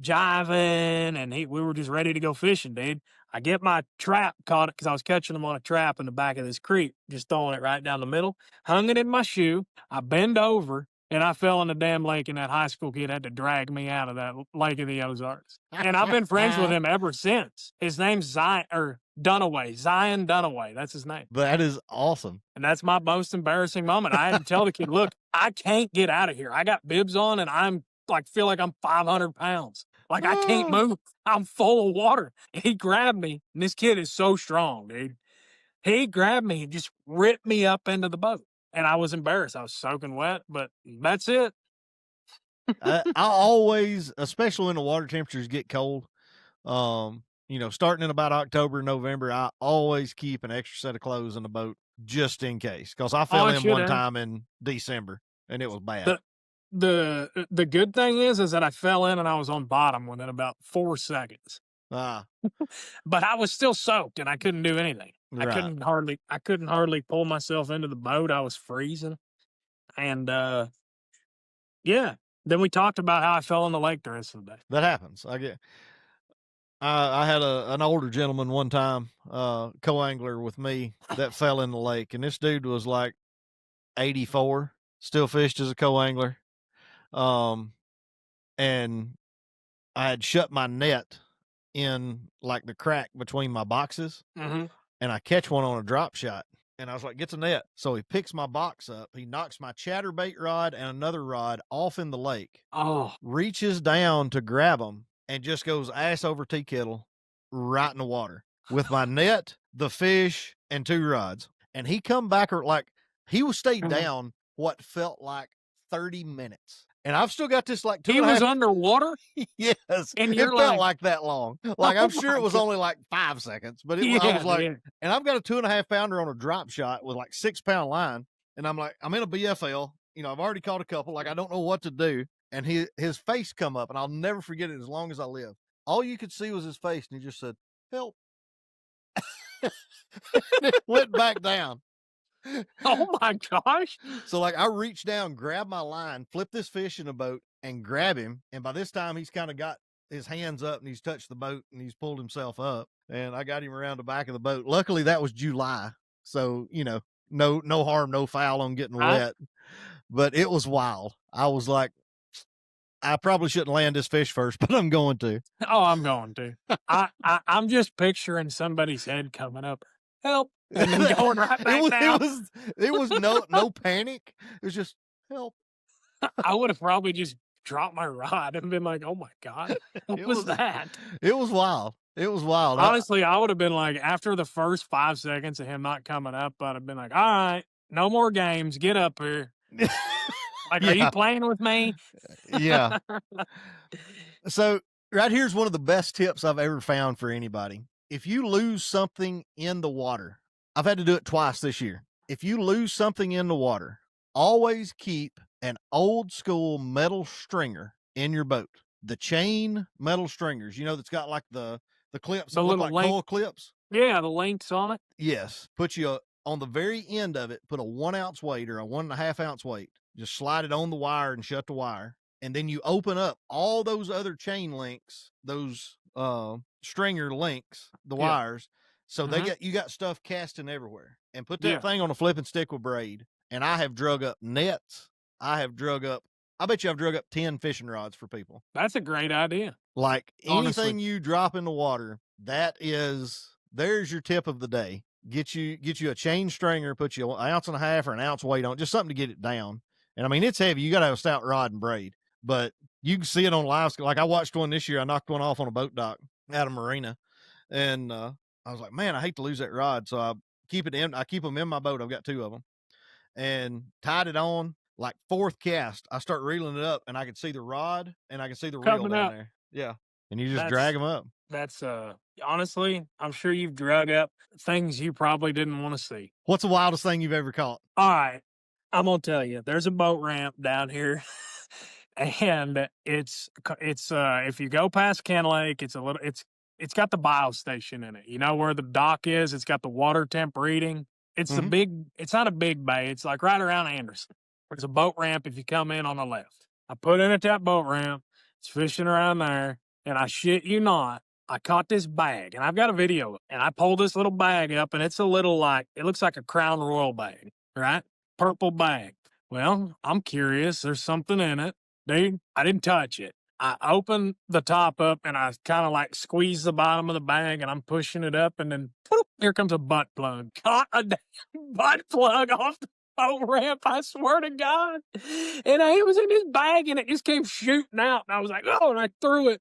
jiving and we were just ready to go fishing, dude. I get my trap caught it because I was catching them on a trap in the back of this creek, just throwing it right down the middle, hung it in my shoe. I bend over and I fell in the damn lake, and that high school kid had to drag me out of that Lake of the Ozarks. And I've been friends with him ever since. His name's Zion Dunaway. That's his name. That is awesome. And that's my most embarrassing moment. I had to tell the kid, look, I can't get out of here. I got bibs on and I'm like, feel like I'm 500 pounds. Like I can't move. I'm full of water. And he grabbed me. And this kid is so strong, dude. He grabbed me and just ripped me up into the boat. And I was embarrassed. I was soaking wet, but that's it. I always, especially when the water temperatures get cold, starting in about October, November, I always keep an extra set of clothes in the boat just in case. Because I fell in one time in December and it was bad. The good thing is that I fell in and I was on bottom within about 4 seconds. But I was still soaked and I couldn't do anything. Right. I couldn't hardly pull myself into the boat. I was freezing. And yeah. Then we talked about how I fell in the lake the rest of the day. That happens. I had an older gentleman one time, co-angler with me, that fell in the lake, and this dude was like 84, still fished as a co-angler. And I had shut my net in like the crack between my boxes, and I catch one on a drop shot. And I was like, get the net. So he picks my box up. He knocks my chatterbait rod and another rod off in the lake. Reaches down to grab them and just goes ass over tea kettle right in the water with my net, the fish, and 2 rods. And he come back he was stayed down what felt like 30 minutes. And I've still got this like 2.5. He was underwater? Yes. And it felt like that long. Like I'm sure it was only like 5 seconds, but I was like, and I've got a 2.5 pounder on a drop shot with like 6 pound line. And I'm like, I'm in a BFL, I've already caught a couple. Like I don't know what to do. And his face come up and I'll never forget it as long as I live. All you could see was his face. And he just said, help. And it went back down. Oh my gosh. So like I reached down, grabbed my line, flipped this fish in the boat and grab him. And by this time he's kind of got his hands up and he's touched the boat and he's pulled himself up, and I got him around the back of the boat. Luckily that was July. So, no harm, no foul on getting wet, but it was wild. I was like, I probably shouldn't land this fish first, but I'm going to. Oh, I'm going to. I'm just picturing somebody's head coming up. Help. And then going right back down. It was no panic. It was just help. I would have probably just dropped my rod and been like, oh my God, what was that? It was wild. It was wild. Honestly, I would have been like, after the first 5 seconds of him not coming up, I'd have been like, all right, no more games. Get up here. Like, are you playing with me? Yeah. So right here's one of the best tips I've ever found for anybody. If you lose something in the water, I've had to do it twice this year. If you lose something in the water, always keep an old school metal stringer in your boat. The chain metal stringers, that's got like the clips, the little like coil clips. Yeah, the links on it. Yes. Put you on the very end of it, put a 1 ounce weight or a 1.5 ounce weight. Just slide it on the wire and shut the wire. And then you open up all those other chain links, those stringer links, the wires. So you got stuff casting everywhere, and put that thing on a flipping stick with braid. and I have drug up nets. I bet you I've drug up 10 fishing rods for people. That's a great idea. Like Honestly. anything you drop in the water, there's your tip of the day. Get you a chain stringer, put you an ounce and a half or an ounce weight on, just something to get it down. And I mean, it's heavy. You got to have a stout rod and braid, but you can see it on LiveScope. Like I watched one this year. I knocked one off on a boat dock out of Marina, and I was like, man, I hate to lose that rod. So I keep them in my boat. I've got 2 of them, and tied it on. Like 4th cast, I start reeling it up, and I can see the rod and I can see the reel Coming down up. there. Yeah, and you just drag them up. That's honestly, I'm sure you've drug up things you probably didn't want to see. What's the wildest thing you've ever caught? All right, I'm gonna tell you. There's a boat ramp down here, and it's if you go past Ken Lake, it's got the biostation in it. You know where the dock is? It's got the water temp reading. It's it's not a big bay. It's like right around Anderson. There's a boat ramp if you come in on the left. I put in at that boat ramp. It's fishing around there, and I shit you not, I caught this bag, and I've got a video, and I pulled this little bag up, and it's a little it looks like a Crown Royal bag, right? Purple bag. Well, I'm curious. There's something in it. Dude, I didn't touch it. I opened the top up, and I kind of squeeze the bottom of the bag, and I'm pushing it up, and then poof, here comes a butt plug. Caught a damn butt plug off the boat ramp, I swear to God. And it was in this bag, and it just came shooting out. And I was like, oh, and I threw it.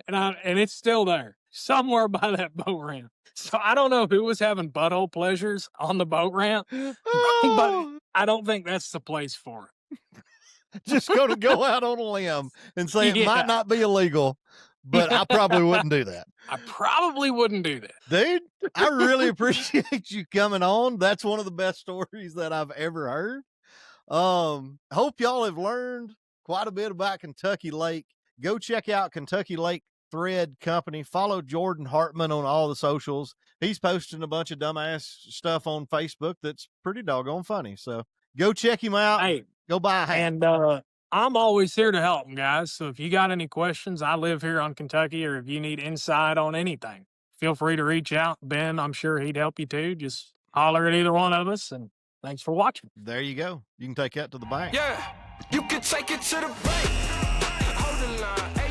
And it's still there somewhere by that boat ramp. So I don't know who was having butthole pleasures on the boat ramp, but I don't think that's the place for it. Just go out on a limb and say it might not be illegal, but I probably wouldn't do that. I probably wouldn't do that. Dude, I really appreciate you coming on. That's one of the best stories that I've ever heard. Hope y'all have learned quite a bit about Kentucky Lake. Go check out Kentucky Lake Thread Company. Follow Jordan Hartman on all the socials. He's posting a bunch of dumbass stuff on Facebook that's pretty doggone funny. So go check him out. Hey, go buy a hat. And I'm always here to help them, guys. So if you got any questions, I live here on Kentucky, or if you need insight on anything, feel free to reach out. Ben, I'm sure he'd help you too. Just holler at either one of us, and thanks for watching. There you go. You can take that to the bank. Yeah, you can take it to the bank. Hold the line.